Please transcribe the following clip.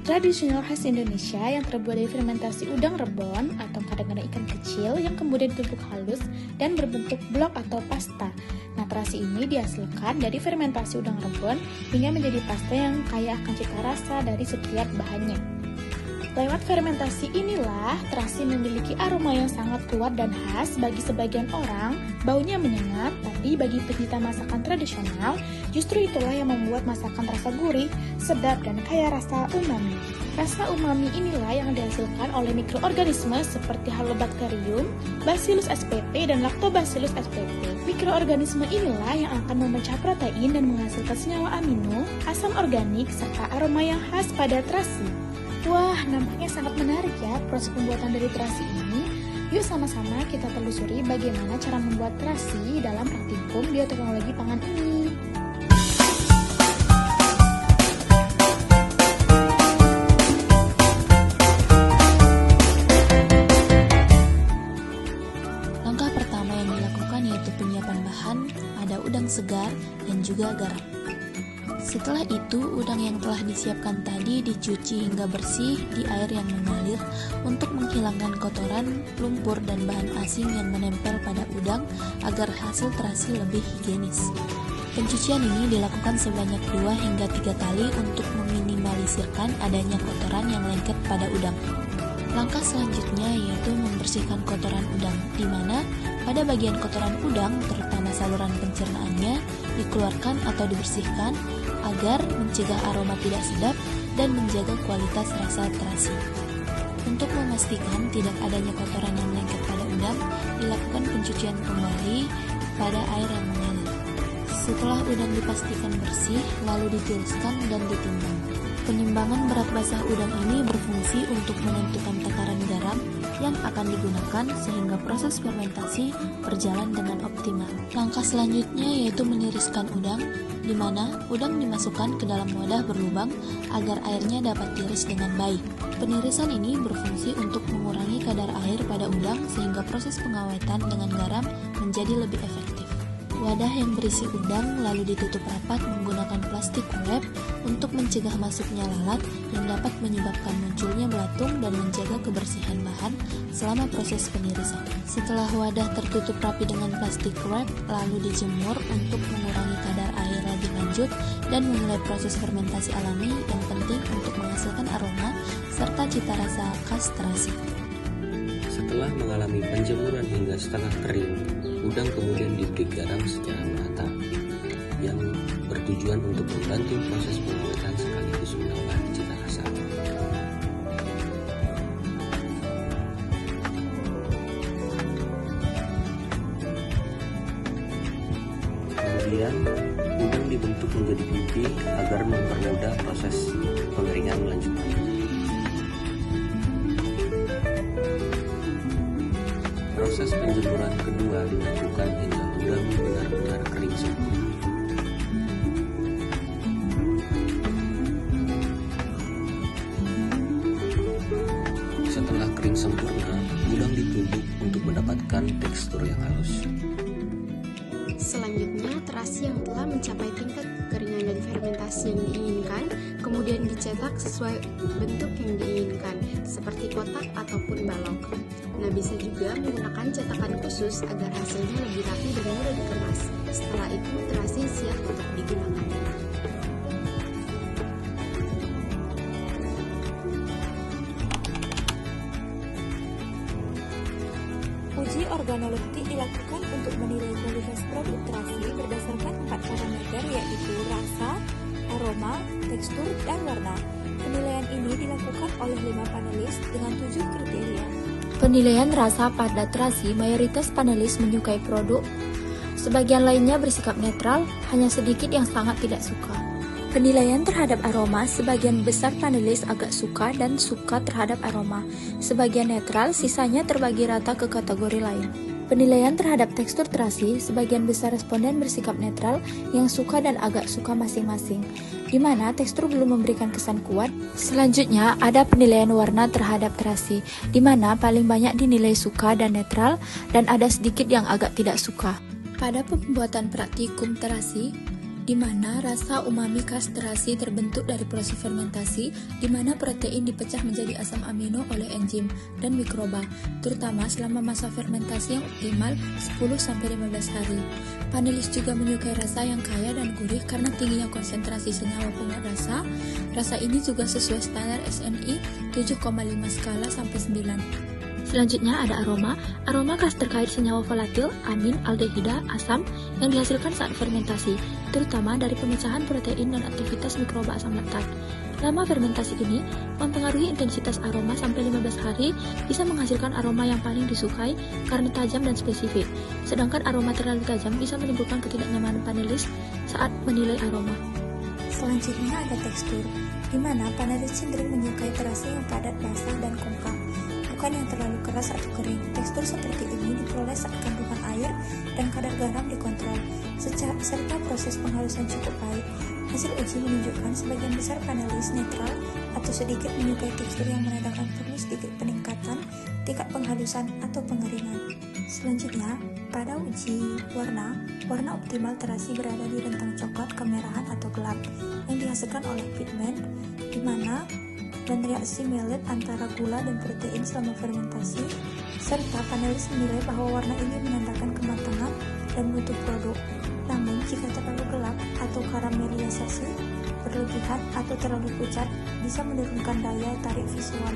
tradisional khas Indonesia yang terbuat dari fermentasi udang rebon atau kadang-kadang ikan kecil yang kemudian ditumbuk halus dan berbentuk blok atau pasta. Nah, terasi ini dihasilkan dari fermentasi udang rebon hingga menjadi pasta yang kaya akan cita rasa dari setiap bahannya. Lewat fermentasi inilah, terasi memiliki aroma yang sangat kuat dan khas bagi sebagian orang, baunya menyengat, tapi bagi pencinta masakan tradisional, justru itulah yang membuat masakan terasa gurih, sedap, dan kaya rasa umami. Rasa umami inilah yang dihasilkan oleh mikroorganisme seperti Halobacterium, Bacillus spp, dan Lactobacillus spp. Mikroorganisme inilah yang akan memecah protein dan menghasilkan senyawa amino, asam organik, serta aroma yang khas pada terasi. Wah, nampaknya sangat menarik ya proses pembuatan dari terasi ini. Yuk sama-sama kita telusuri bagaimana cara membuat terasi dalam praktikum bioteknologi pangan ini. Langkah pertama yang dilakukan yaitu penyiapan bahan, ada udang segar dan juga garam. Setelah itu, udang yang telah disiapkan tadi dicuci hingga bersih di air yang mengalir untuk menghilangkan kotoran, lumpur, dan bahan asing yang menempel pada udang agar hasil terasi lebih higienis. Pencucian ini dilakukan sebanyak 2 hingga 3 kali untuk meminimalisirkan adanya kotoran yang lengket pada udang. Langkah selanjutnya yaitu membersihkan kotoran udang, di mana pada bagian kotoran udang, terutama saluran pencernaannya, dikeluarkan atau dibersihkan agar mencegah aroma tidak sedap dan menjaga kualitas rasa terasi. Untuk memastikan tidak adanya kotoran yang lengket pada udang, dilakukan pencucian kembali pada air yang mengalir. Setelah udang dipastikan bersih, lalu ditiriskan dan ditimbang. Penimbangan berat basah udang ini berfungsi untuk menentukan takaran garam yang akan digunakan sehingga proses fermentasi berjalan dengan optimal. Langkah selanjutnya yaitu meniriskan udang, di mana udang dimasukkan ke dalam wadah berlubang agar airnya dapat tiris dengan baik. Penirisan ini berfungsi untuk mengurangi kadar air pada udang sehingga proses pengawetan dengan garam menjadi lebih efektif. Wadah yang berisi udang lalu ditutup rapat menggunakan plastik wrap untuk mencegah masuknya lalat yang dapat menyebabkan munculnya belatung dan menjaga kebersihan bahan selama proses penirisan. Setelah wadah tertutup rapi dengan plastik wrap, lalu dijemur untuk mengurangi kadar air lebih lanjut dan memulai proses fermentasi alami yang penting untuk menghasilkan aroma serta cita rasa khas terasi. Setelah mengalami penjemuran hingga setengah kering, udang kemudian diberi garam secara merata yang bertujuan untuk membantu proses pengawetan sekaligus menambah cita rasa. Kemudian, udang dibentuk menjadi pipi agar mempermudah proses pengeringan lanjutan. Proses penjemuran kedua dilakukan hingga udang benar-benar kering sempurna. Setelah kering sempurna, udang ditumbuk untuk mendapatkan tekstur yang halus. Selanjutnya, terasi yang telah mencapai tingkat kekeringan dan fermentasi yang diinginkan kemudian dicetak sesuai bentuk yang diinginkan, seperti kotak ataupun balok. Nah, bisa juga menggunakan cetakan khusus agar hasilnya lebih rapi dan mudah dikemas. Setelah itu, terasi siap untuk digunakan. Uji organoleptik dilakukan untuk menilai kualitas produk terasi berdasarkan 4 parameter yaitu rasa, aroma, tekstur, dan warna. Penilaian ini dilakukan oleh 5 panelis dengan 7 kriteria. Penilaian rasa pada terasi, mayoritas panelis menyukai produk, sebagian lainnya bersikap netral, hanya sedikit yang sangat tidak suka. Penilaian terhadap aroma, sebagian besar panelis agak suka dan suka terhadap aroma, sebagian netral, sisanya terbagi rata ke kategori lain. Penilaian terhadap tekstur terasi, sebagian besar responden bersikap netral, yang suka dan agak suka masing-masing, di mana tekstur belum memberikan kesan kuat. Selanjutnya, ada penilaian warna terhadap terasi, di mana paling banyak dinilai suka dan netral, dan ada sedikit yang agak tidak suka. Pada pembuatan praktikum terasi, di mana rasa umami khas terasi terbentuk dari proses fermentasi, di mana protein dipecah menjadi asam amino oleh enzim dan mikroba, terutama selama masa fermentasi yang optimal 10-15 hari. Panelis juga menyukai rasa yang kaya dan gurih karena tingginya konsentrasi senyawa penguat rasa. Rasa ini juga sesuai standar SNI 7,5 skala sampai 9. Selanjutnya ada aroma. Aroma khas terkait senyawa volatil, amin, aldehida, asam yang dihasilkan saat fermentasi, terutama dari pemecahan protein dan aktivitas mikroba asam laktat. Lama fermentasi ini mempengaruhi intensitas aroma sampai 15 hari, bisa menghasilkan aroma yang paling disukai karena tajam dan spesifik. Sedangkan aroma terlalu tajam bisa menimbulkan ketidaknyamanan panelis saat menilai aroma. Selanjutnya ada tekstur, di mana panelis cenderung menyukai terasi yang padat, basah, dan kompak, bukan yang terlalu keras atau kering. Tekstur seperti ini diperoleh saat kandungan air dan kadar garam dikontrol, serta proses penghalusan cukup baik. Hasil uji menunjukkan sebagian besar panelis netral atau sedikit menyukai tekstur yang menandakan perlu sedikit peningkatan tingkat penghalusan atau pengeringan. Selanjutnya, pada uji warna optimal terasi berada di rentang coklat kemerahan atau gelap yang dihasilkan oleh pigmen, di mana dan reaksi melet antara gula dan protein selama fermentasi, serta panelis menilai bahwa warna ini menandakan kematangan dan mutu produk. Namun, jika terlalu gelap atau karamelisasi berlebihan atau terlalu pucat, bisa menurunkan daya tarik visual.